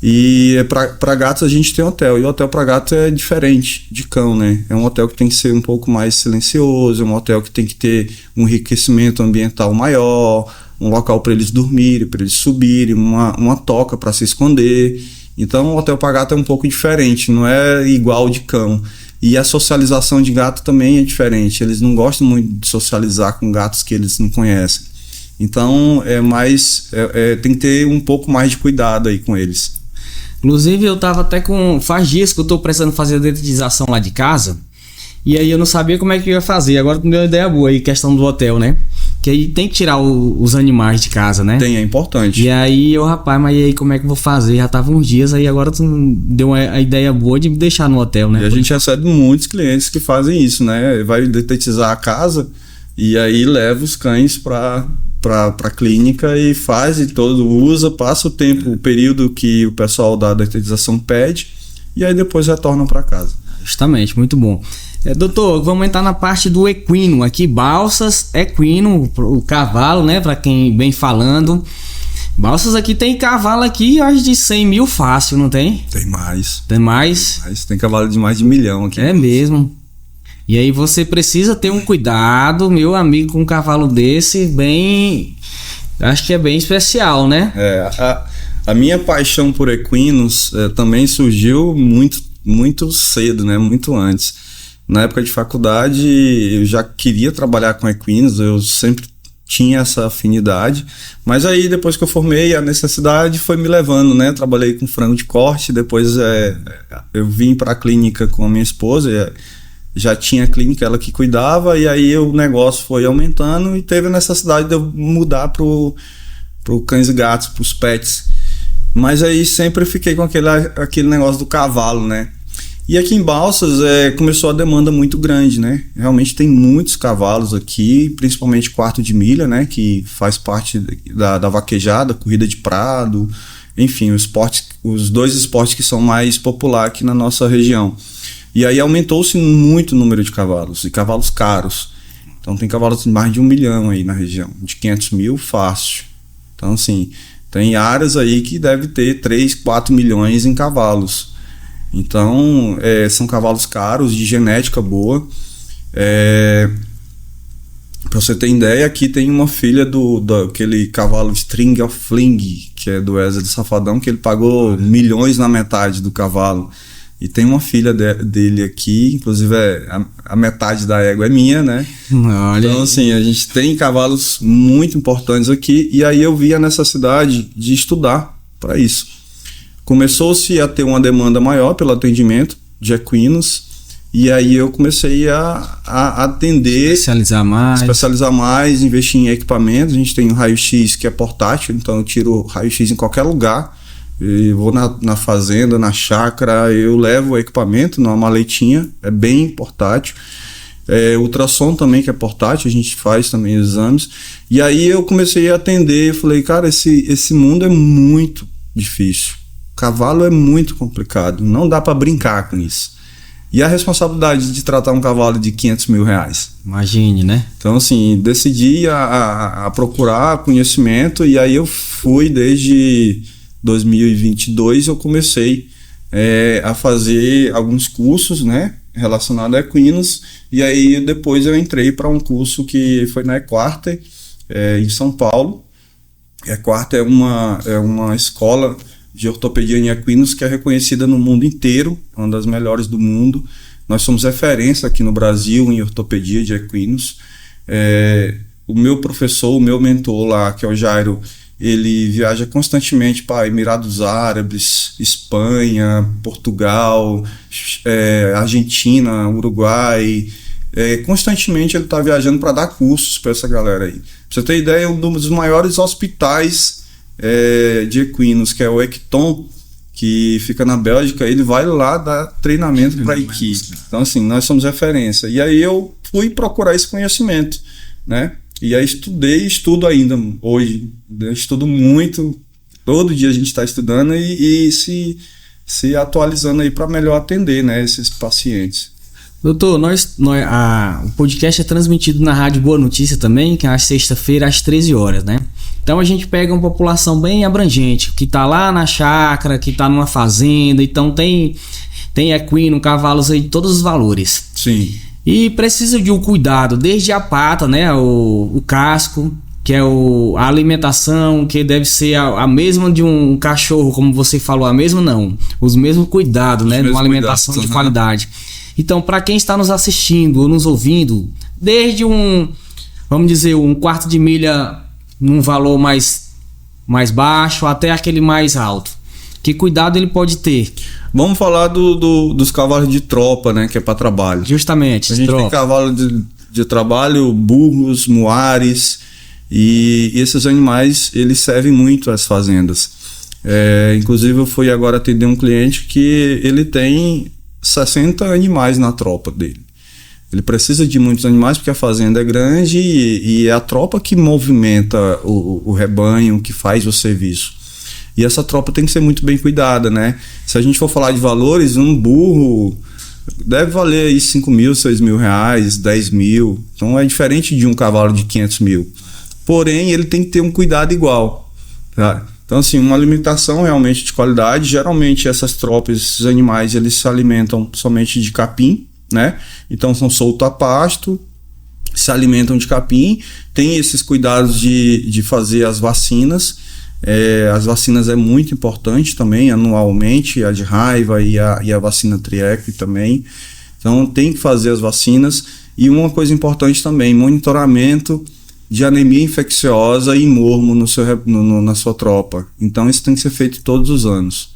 E para gatos a gente tem hotel, e o hotel para gato é diferente de cão, né? É um hotel que tem que ser um pouco mais silencioso, é um hotel que tem que ter um enriquecimento ambiental maior, um local para eles dormirem, para eles subirem, uma toca para se esconder. Então o hotel para gato é um pouco diferente, não é igual de cão. E a socialização de gato também é diferente, eles não gostam muito de socializar com gatos que eles não conhecem. Então tem que ter um pouco mais de cuidado aí com eles. Inclusive eu tava até faz dias que eu tô precisando fazer a dedetização lá de casa, e aí eu não sabia como é que eu ia fazer. Agora tu me deu uma ideia boa aí, questão do hotel, né? Que aí tem que tirar os animais de casa, né? É importante. E aí rapaz, mas e aí como é que eu vou fazer? Já tava uns dias aí, agora tu deu a ideia boa de me deixar no hotel, né? E a gente recebe muitos clientes que fazem isso, né? Vai detetizar a casa e aí leva os cães pra clínica e faz e usa, passa o período que o pessoal da detetização pede, e aí depois retornam para casa. Justamente, muito bom. Doutor, vamos entrar na parte do equino aqui. Balsas, equino, o cavalo, né? Para quem vem falando. Balsas aqui tem cavalo aqui, acho de 100 mil fácil, não tem? Tem mais. Tem mais? Tem cavalo de mais de 1 milhão aqui. É mesmo. E aí você precisa ter um cuidado, meu amigo, com um cavalo desse, bem... Acho que é bem especial, né? A minha paixão por equinos também surgiu muito cedo, né? Muito antes. Na época de faculdade, eu já queria trabalhar com equinos, eu sempre tinha essa afinidade, mas aí depois que eu formei, a necessidade foi me levando, né? Trabalhei com frango de corte, depois eu vim para a clínica com a minha esposa, já tinha a clínica, ela que cuidava, e aí o negócio foi aumentando e teve a necessidade de eu mudar pro cães e gatos, pros pets. Mas aí sempre fiquei com aquele negócio do cavalo, né? E aqui em Balsas começou a demanda muito grande, né? Realmente tem muitos cavalos aqui, principalmente quarto de milha, né? Que faz parte da vaquejada, corrida de prado, enfim, os dois esportes que são mais populares aqui na nossa região. E aí aumentou-se muito o número de cavalos, e cavalos caros. Então tem cavalos de mais de 1 milhão aí na região, de 500 mil fácil. Então assim, tem áreas aí que deve ter 3, 4 milhões em cavalos. Então são cavalos caros, de genética boa. Pra você ter ideia, aqui tem uma filha daquele cavalo String of Fling, que é do Wesley Safadão, que ele pagou milhões na metade do cavalo. E tem uma filha dele aqui, inclusive a metade da égua é minha, né? Olha. Então assim, a gente tem cavalos muito importantes aqui, e aí eu vi a necessidade de estudar para isso. Começou-se a ter uma demanda maior pelo atendimento de equinos, e aí eu comecei a atender, especializar mais, investir em equipamentos. A gente tem um raio-x que é portátil, então eu tiro raio-x em qualquer lugar. Eu vou na fazenda, na chácara, eu levo o equipamento numa maletinha, é bem portátil. Ultrassom também, que é portátil, a gente faz também exames. E aí eu comecei a atender, falei, cara, esse mundo é muito difícil. Cavalo é muito complicado, não dá para brincar com isso. e a responsabilidade de tratar um cavalo de R$500 mil. Imagine, né? Então, assim, decidi a procurar conhecimento, e aí eu fui desde 2022, eu comecei a fazer alguns cursos, né, relacionados a equinos, e aí depois eu entrei para um curso que foi na Equarter, em São Paulo. A Equarter é uma escola de ortopedia em equinos que é reconhecida no mundo inteiro, uma das melhores do mundo. Nós somos referência aqui no Brasil em ortopedia de equinos. O meu professor, o meu mentor lá, que é o Jairo, ele viaja constantemente para Emirados Árabes, Espanha, Portugal, Argentina, Uruguai. Constantemente ele está viajando para dar cursos para essa galera aí. Pra você ter ideia, um dos maiores hospitais de equinos, que é o Equiton, que fica na Bélgica, ele vai lá dar treinamento para a equipe. Então, assim, nós somos referência. E aí eu fui procurar esse conhecimento, né? E aí estudo ainda hoje, eu estudo muito, todo dia a gente está estudando e se atualizando aí para melhor atender, né, esses pacientes. Doutor, o podcast é transmitido na Rádio Boa Notícia também, que é às sexta-feira às 13 horas, né? Então a gente pega uma população bem abrangente, que tá lá na chácara, que tá numa fazenda, então tem equino, cavalos aí de todos os valores. Sim. E precisa de um cuidado, desde a pata, né, o casco, que é a alimentação, que deve ser a mesma de um cachorro, como você falou, a mesma não, os mesmos cuidados, né, de uma alimentação de qualidade. Então, para quem está nos assistindo ou nos ouvindo, desde vamos dizer, um quarto de milha num valor mais baixo até aquele mais alto, que cuidado ele pode ter? Vamos falar dos cavalos de tropa, né, que é para trabalho. Justamente. A gente tem cavalo de trabalho, burros, muares, e esses animais, eles servem muito às fazendas. Inclusive eu fui agora atender um cliente que ele tem 60 animais na tropa dele. Ele precisa de muitos animais porque a fazenda é grande e é a tropa que movimenta o rebanho, que faz o serviço. E essa tropa tem que ser muito bem cuidada, né? Se a gente for falar de valores, um burro deve valer aí 5 mil, 6 mil reais, 10 mil. Então é diferente de um cavalo de 500 mil. Porém, ele tem que ter um cuidado igual, tá? Então, assim, uma alimentação realmente de qualidade. Geralmente essas tropas, esses animais, eles se alimentam somente de capim, né? Então são soltos a pasto, se alimentam de capim. Tem esses cuidados de fazer as vacinas. As vacinas é muito importante também, anualmente, a de raiva e a vacina Trieque também. Então tem que fazer as vacinas. E uma coisa importante também, monitoramento de anemia infecciosa e mormo na sua tropa. Então isso tem que ser feito todos os anos.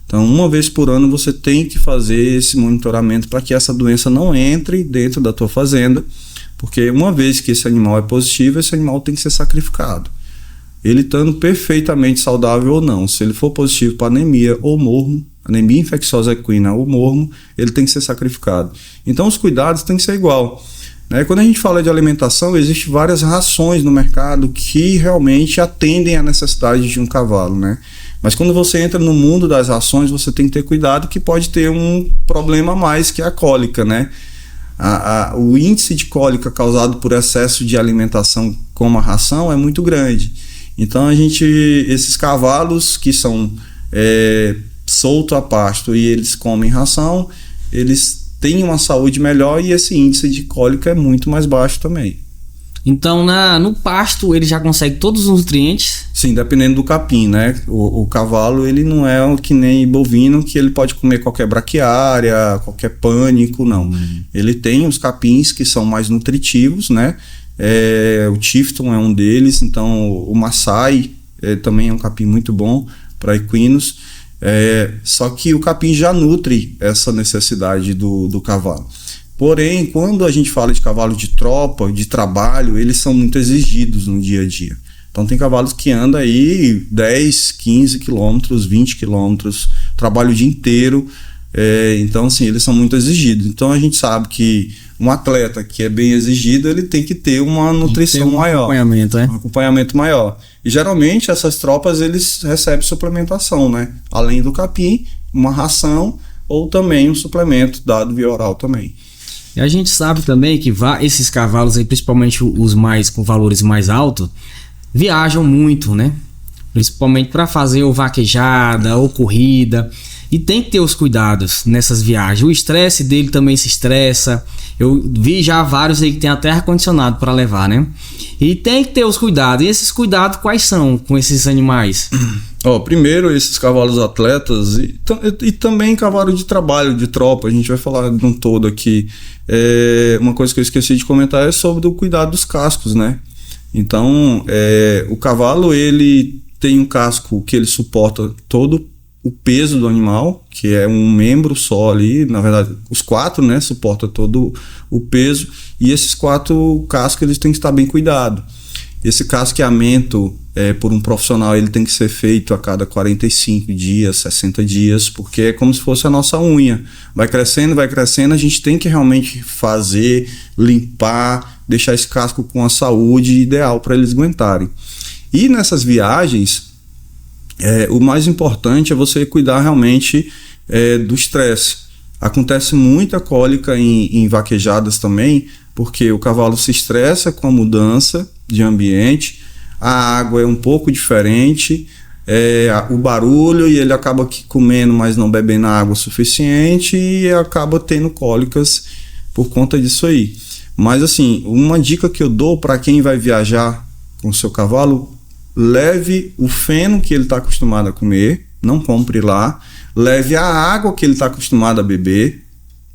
Então uma vez por ano você tem que fazer esse monitoramento para que essa doença não entre dentro da tua fazenda, porque uma vez que esse animal é positivo, esse animal tem que ser sacrificado. Ele estando perfeitamente saudável ou não, se ele for positivo para anemia ou mormo, anemia infecciosa equina ou mormo, ele tem que ser sacrificado. Então os cuidados têm que ser igual. Quando a gente fala de alimentação, existem várias rações no mercado que realmente atendem à necessidade de um cavalo, né? Mas quando você entra no mundo das rações, você tem que ter cuidado que pode ter um problema a mais, que é a cólica, né? O índice de cólica causado por excesso de alimentação como a ração é muito grande. Então esses cavalos que são soltos a pasto e eles comem ração, eles têm uma saúde melhor e esse índice de cólica é muito mais baixo também. Então no pasto ele já consegue todos os nutrientes? Sim, dependendo do capim, né? O cavalo ele não é que nem bovino, que ele pode comer qualquer braquiária, qualquer pânico, não. Ele tem os capins que são mais nutritivos, né? O Tifton é um deles, então o Maasai também é um capim muito bom para equinos. Só que o capim já nutre essa necessidade do cavalo. Porém, quando a gente fala de cavalo de tropa, de trabalho, eles são muito exigidos no dia a dia. Então tem cavalos que andam aí 10, 15 quilômetros, 20 quilômetros, trabalho o dia inteiro. Então assim, eles são muito exigidos. Então a gente sabe que um atleta que é bem exigido, ele tem que ter uma nutrição maior. Um acompanhamento maior. E geralmente essas tropas, eles recebem suplementação, né? Além do capim, uma ração ou também um suplemento dado via oral também. E a gente sabe também que esses cavalos aí, principalmente os mais com valores mais altos, viajam muito, né? Principalmente para fazer ou vaquejada ou corrida. E tem que ter os cuidados nessas viagens. O estresse dele também se estressa. Eu vi já vários aí que tem até ar-condicionado para levar, né? E tem que ter os cuidados. E esses cuidados quais são com esses animais? Primeiro, esses cavalos atletas e também cavalo de trabalho, de tropa. A gente vai falar de um todo aqui. Uma coisa que eu esqueci de comentar é sobre o cuidado dos cascos, né? Então, o cavalo, ele tem um casco que ele suporta todo o peso do animal, que é um membro só ali, na verdade, os 4, né, suporta todo o peso, e esses 4 cascos, eles têm que estar bem cuidados. Esse casqueamento, por um profissional, ele tem que ser feito a cada 45 dias, 60 dias, porque é como se fosse a nossa unha. Vai crescendo, a gente tem que realmente fazer, limpar, deixar esse casco com a saúde ideal para eles aguentarem. E nessas viagens, o mais importante é você cuidar realmente do estresse. Acontece muita cólica em vaquejadas também, porque o cavalo se estressa com a mudança de ambiente, a água é um pouco diferente, o barulho, e ele acaba comendo, mas não bebendo água suficiente, e acaba tendo cólicas por conta disso aí. Mas assim, uma dica que eu dou para quem vai viajar com o seu cavalo: leve o feno que ele está acostumado a comer, não compre lá. Leve a água que ele está acostumado a beber.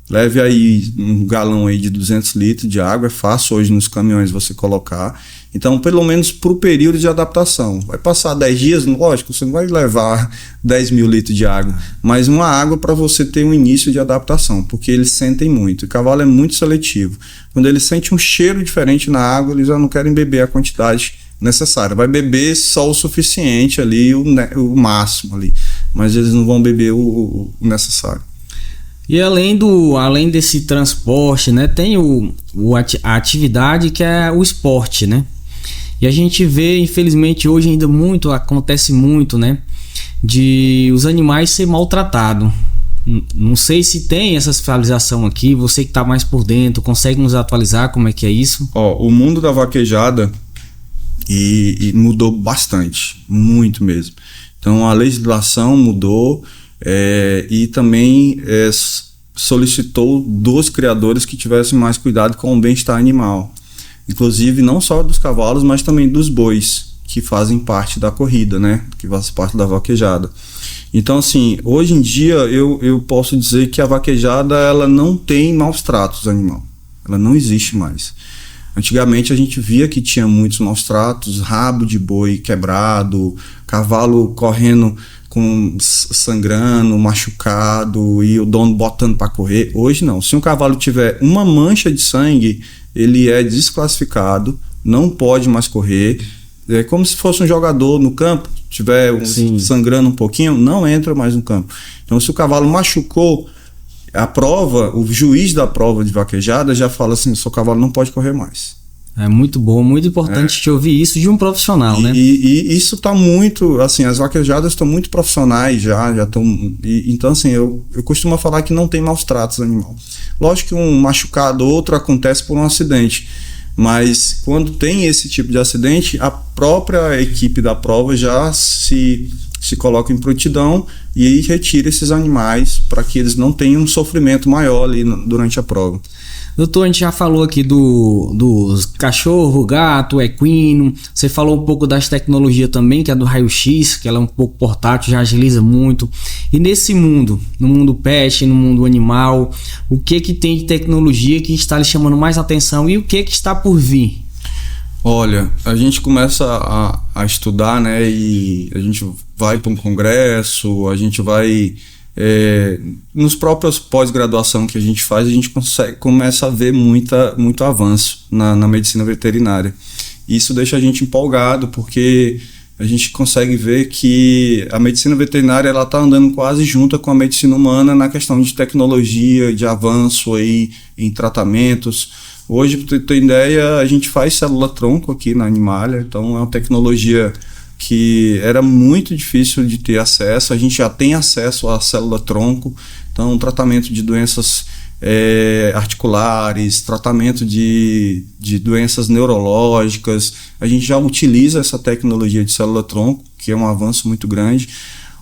Leve aí um galão aí de 200 litros de água. É fácil hoje nos caminhões você colocar. Então, pelo menos para o período de adaptação. Vai passar 10 dias, lógico, você não vai levar 10 mil litros de água, mas uma água para você ter um início de adaptação, porque eles sentem muito. O cavalo é muito seletivo. Quando ele sente um cheiro diferente na água, eles já não querem beber a quantidade necessária. Vai beber só o suficiente ali, o máximo ali, mas eles não vão beber o necessário. E além desse transporte, né, tem a atividade que é o esporte, né? E a gente vê, infelizmente, hoje ainda acontece muito, né, de os animais ser maltratados. Não sei se tem essa fiscalização aqui, você que está mais por dentro, consegue nos atualizar como é que é isso? O mundo da vaquejada e mudou bastante, muito mesmo. Então a legislação mudou, e também solicitou dos criadores que tivessem mais cuidado com o bem-estar animal, inclusive não só dos cavalos, mas também dos bois, que fazem parte da corrida, né, que fazem parte da vaquejada. Então assim, hoje em dia eu posso dizer que a vaquejada, ela não tem maus tratos animal, ela não existe mais. Antigamente a gente via que tinha muitos maus tratos, rabo de boi quebrado, cavalo correndo sangrando, machucado, e o dono botando para correr. Hoje não. Se um cavalo tiver uma mancha de sangue, ele é desclassificado, não pode mais correr. É como se fosse um jogador no campo, tiver sangrando um pouquinho, não entra mais no campo. Então, se o cavalo machucou a prova, o juiz da prova de vaquejada já fala assim: seu cavalo não pode correr mais. É muito bom, muito importante te ouvir isso de um profissional, né? E isso está muito, assim, as vaquejadas estão muito profissionais já estão. Então, assim, eu costumo falar que não tem maus tratos animal. Lógico que um machucado ou outro acontece por um acidente, mas quando tem esse tipo de acidente, a própria equipe da prova já se coloca em prontidão e aí retira esses animais para que eles não tenham um sofrimento maior ali durante a prova. Doutor, a gente já falou aqui dos cachorro, gato, equino. Você falou um pouco das tecnologias também, que é do raio-x, que ela é um pouco portátil, já agiliza muito. E nesse mundo, no mundo pet, no mundo animal, o que tem de tecnologia que está lhe chamando mais atenção e o que está por vir? Olha, a gente começa a estudar, né? E a gente vai para um congresso, a gente vai... nos próprios pós-graduação que a gente faz, a gente começa a ver muito avanço na medicina veterinária. Isso deixa a gente empolgado, porque a gente consegue ver que a medicina veterinária está andando quase junto com a medicina humana na questão de tecnologia, de avanço aí em tratamentos. Hoje, para você ter ideia, a gente faz célula-tronco aqui na Animalia, então é uma tecnologia que era muito difícil de ter acesso. A gente já tem acesso à célula-tronco, então tratamento de doenças articulares, tratamento de doenças neurológicas, a gente já utiliza essa tecnologia de célula-tronco, que é um avanço muito grande.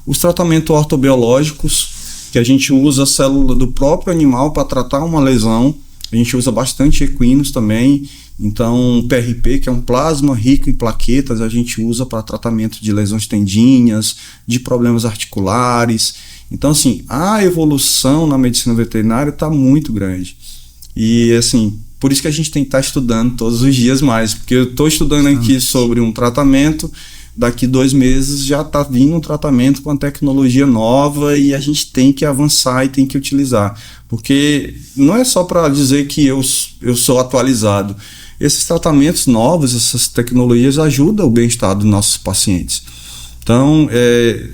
Os tratamentos ortobiológicos, que a gente usa a célula do próprio animal para tratar uma lesão, a gente usa bastante equinos também. Então, PRP, que é um plasma rico em plaquetas, a gente usa para tratamento de lesões tendíneas, de problemas articulares. Então, assim, a evolução na medicina veterinária está muito grande. E, assim, por isso que a gente tem que estar estudando todos os dias mais, porque eu estou estudando aqui sobre um tratamento, daqui 2 meses já está vindo um tratamento com a tecnologia nova e a gente tem que avançar e tem que utilizar. Porque não é só para dizer que eu sou atualizado. Esses tratamentos novos, essas tecnologias ajudam o bem-estar dos nossos pacientes. Então,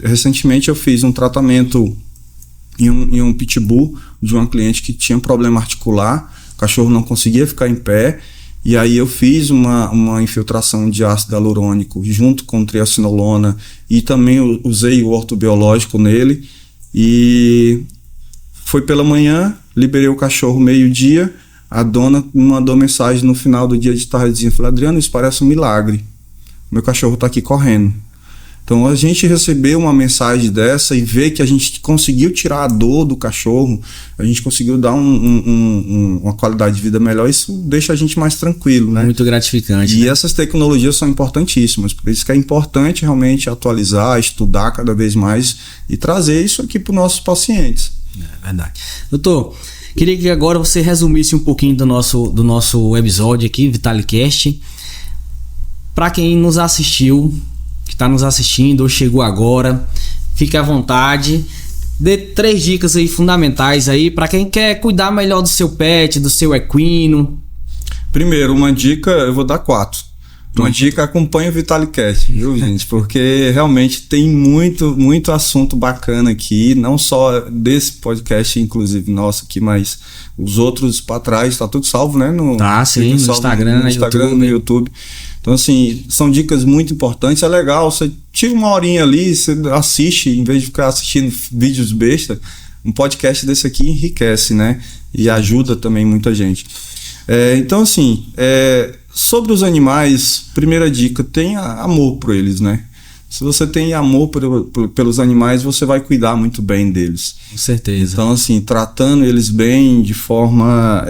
recentemente eu fiz um tratamento em um pitbull de uma cliente que tinha problema articular, o cachorro não conseguia ficar em pé, e aí eu fiz uma infiltração de ácido hialurônico junto com triacinolona e também usei o ortobiológico nele, e foi pela manhã, liberei o cachorro meio-dia, a dona me mandou mensagem no final do dia de tarde dizendo: falei, Adriano, isso parece um milagre, meu cachorro está aqui correndo. Então a gente receber uma mensagem dessa e ver que a gente conseguiu tirar a dor do cachorro, a gente conseguiu dar uma qualidade de vida melhor, isso deixa a gente mais tranquilo, né? Muito gratificante. E essas tecnologias são importantíssimas, por isso que é importante realmente atualizar, estudar cada vez mais e trazer isso aqui para os nossos pacientes. É verdade. Doutor, queria que agora você resumisse um pouquinho do nosso episódio aqui, VitaliCast. Para quem nos assistiu, que está nos assistindo ou chegou agora, fique à vontade, dê 3 dicas aí fundamentais aí para quem quer cuidar melhor do seu pet, do seu equino. Primeiro, uma dica, eu vou dar 4. Uma dica: acompanha o VitaliCast, viu, gente? Porque realmente tem muito assunto bacana aqui, não só desse podcast, inclusive nosso aqui, mas os outros para trás, tá tudo salvo, né? Tá, sim, no Instagram, no YouTube. Então, assim, são dicas muito importantes. É legal, você tira uma horinha ali, você assiste, em vez de ficar assistindo vídeos besta, um podcast desse aqui enriquece, né? E ajuda também muita gente. Então, assim, sobre os animais, primeira dica, tenha amor por eles, né? Se você tem amor pelos animais, você vai cuidar muito bem deles. Com certeza. Então, assim, tratando eles bem de forma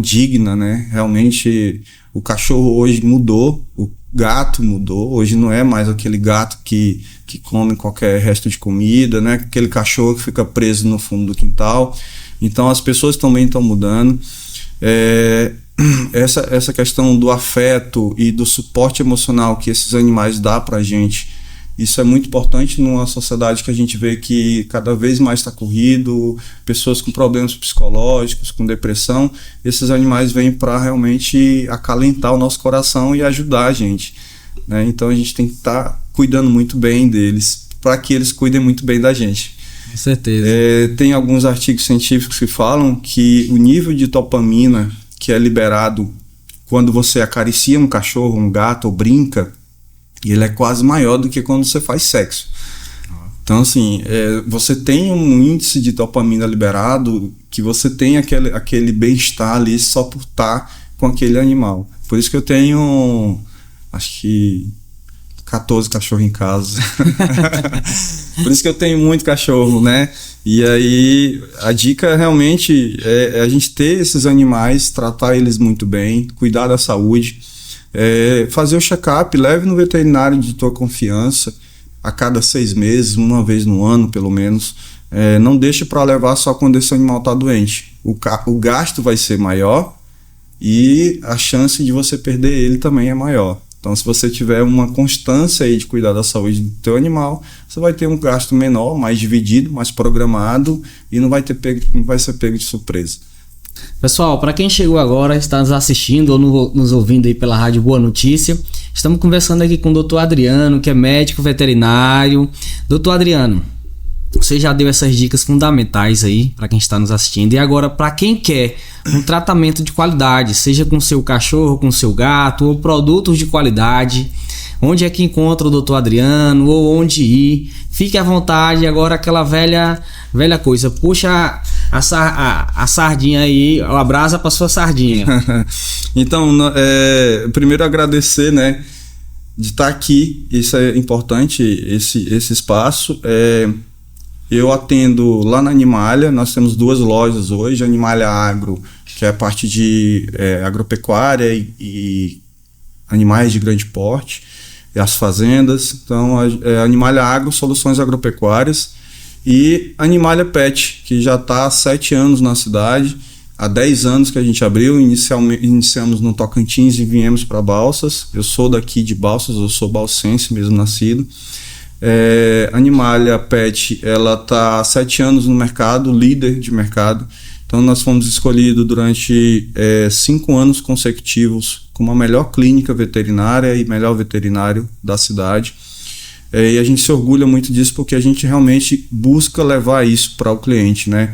digna, né? Realmente, o cachorro hoje mudou, o gato mudou. Hoje não é mais aquele gato que come qualquer resto de comida, né? Aquele cachorro que fica preso no fundo do quintal. Então, as pessoas também estão mudando. Essa questão do afeto e do suporte emocional que esses animais dão pra gente, isso é muito importante numa sociedade que a gente vê que cada vez mais está corrido, pessoas com problemas psicológicos, com depressão. Esses animais vêm para realmente acalentar o nosso coração e ajudar a gente, né? Então a gente tem que estar cuidando muito bem deles, para que eles cuidem muito bem da gente. Com certeza. Tem alguns artigos científicos que falam que o nível de dopamina que é liberado quando você acaricia um cachorro, um gato ou brinca, ele é quase maior do que quando você faz sexo. Então, assim, você tem um índice de dopamina liberado que você tem aquele bem-estar ali só por estar com aquele animal. Por isso que eu tenho, acho que 14 cachorros em casa. Por isso que eu tenho muito cachorro, né? E aí, a dica realmente é a gente ter esses animais, tratar eles muito bem, cuidar da saúde, fazer o check-up, leve no veterinário de tua confiança a cada 6 meses, uma vez no ano pelo menos. Não deixe para levar só quando esse animal está doente. O gasto vai ser maior e a chance de você perder ele também é maior. Então, se você tiver uma constância aí de cuidar da saúde do teu animal, você vai ter um gasto menor, mais dividido, mais programado e não vai ser pego de surpresa. Pessoal, para quem chegou agora, está nos assistindo ou nos ouvindo aí pela Rádio Boa Notícia, estamos conversando aqui com o Dr. Adriano, que é médico veterinário. Dr. Adriano, Você já deu essas dicas fundamentais aí para quem está nos assistindo. E agora, para quem quer um tratamento de qualidade, seja com seu cachorro, com seu gato, ou produtos de qualidade, onde é que encontra o Dr. Adriano, ou onde ir, fique à vontade. Agora, aquela velha coisa, puxa a sardinha aí, a brasa para sua sardinha. Então, primeiro agradecer, né, de estar aqui. Isso é importante, esse espaço. Eu atendo lá na Animalia, nós temos 2 lojas hoje, Animalia Agro, que é a parte de agropecuária e animais de grande porte, e as fazendas. Então, Animalia Agro, soluções agropecuárias, e Animalia Pet, que já está há 7 anos na cidade, há 10 anos que a gente abriu. Iniciamos no Tocantins e viemos para Balsas. Eu sou daqui de Balsas, eu sou balsense mesmo, nascido. Animalia Pet, ela está há 7 anos no mercado, líder de mercado. Então nós fomos escolhidos durante 5 anos consecutivos como a melhor clínica veterinária e melhor veterinário da cidade. E a gente se orgulha muito disso, porque a gente realmente busca levar isso para o cliente, né?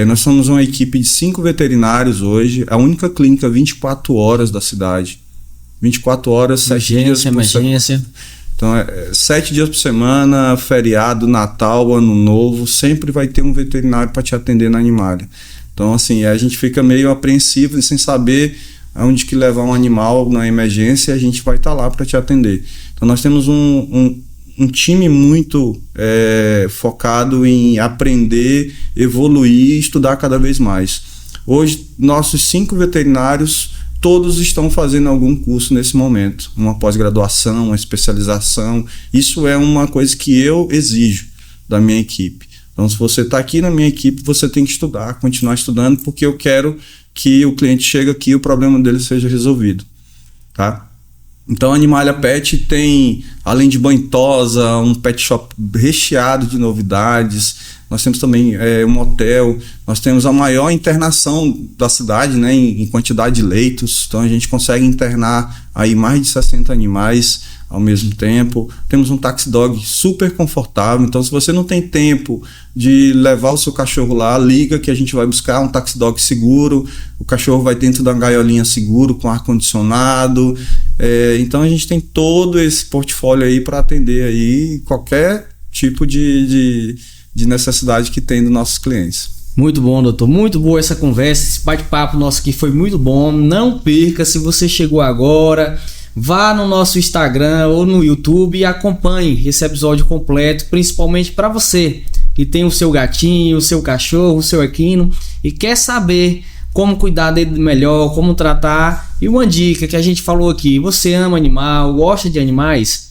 Nós somos uma equipe de 5 veterinários hoje, a única clínica 24 horas da cidade. 24 horas, 7 dias por emergência. Então, 7 dias por semana, feriado, Natal, Ano Novo, sempre vai ter um veterinário para te atender na Animalia. Então, assim, a gente fica meio apreensivo e sem saber aonde que levar um animal na emergência, a gente vai estar lá para te atender. Então, nós temos um time muito focado em aprender, evoluir e estudar cada vez mais. Hoje, nossos 5 veterinários, todos estão fazendo algum curso nesse momento, uma pós-graduação, uma especialização. Isso é uma coisa que eu exijo da minha equipe. Então, se você está aqui na minha equipe, você tem que estudar, continuar estudando, porque eu quero que o cliente chegue aqui e o problema dele seja resolvido, tá? Então, a Animalia Pet tem, além de banho tosa, um pet shop recheado de novidades. Nós temos também um hotel. Nós temos a maior internação da cidade, né, em quantidade de leitos. Então, a gente consegue internar aí mais de 60 animais ao mesmo tempo. Temos um taxi dog super confortável. Então, se você não tem tempo de levar o seu cachorro lá, liga que a gente vai buscar um taxi dog seguro. O cachorro vai dentro da gaiolinha seguro, com ar-condicionado. Então, a gente tem todo esse portfólio aí para atender aí qualquer tipo de necessidade que tem dos nossos clientes. Muito bom, doutor. Muito boa essa conversa. Esse bate-papo nosso aqui foi muito bom. Não perca, se você chegou agora, vá no nosso Instagram ou no YouTube e acompanhe esse episódio completo, principalmente para você que tem o seu gatinho, o seu cachorro, o seu equino e quer saber como cuidar dele melhor, como tratar. E uma dica que a gente falou aqui: você ama animal, gosta de animais,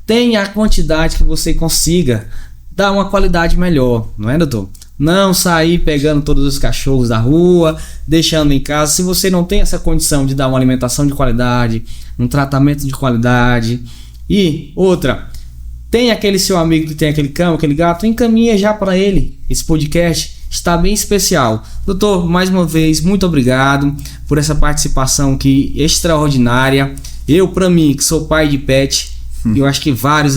tenha a quantidade que você consiga dar uma qualidade melhor, não é, doutor? Não sair pegando todos os cachorros da rua, deixando em casa. Se você não tem essa condição de dar uma alimentação de qualidade, um tratamento de qualidade. E outra, tem aquele seu amigo que tem aquele cão, aquele gato, encaminha já para ele. Esse podcast está bem especial. Doutor, mais uma vez, muito obrigado por essa participação aqui extraordinária. Para mim, que sou pai de pet, eu acho que vários,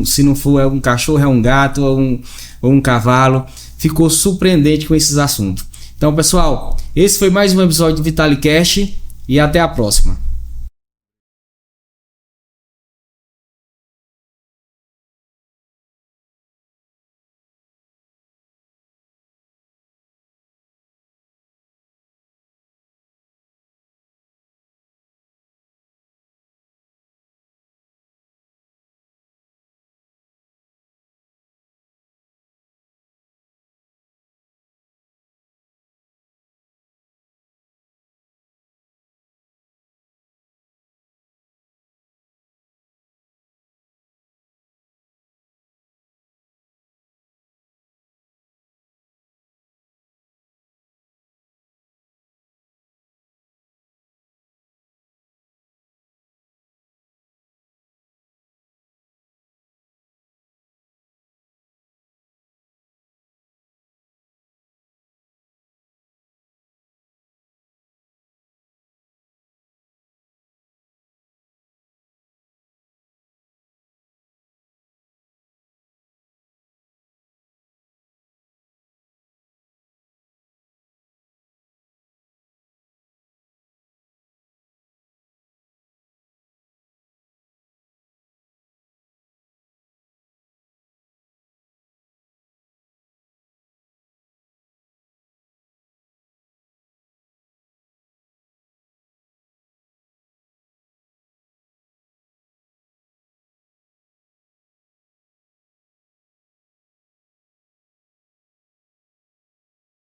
se não for um cachorro, é um gato ou um cavalo, ficou surpreendente com esses assuntos. Então, pessoal, esse foi mais um episódio do VitaliCast e até a próxima.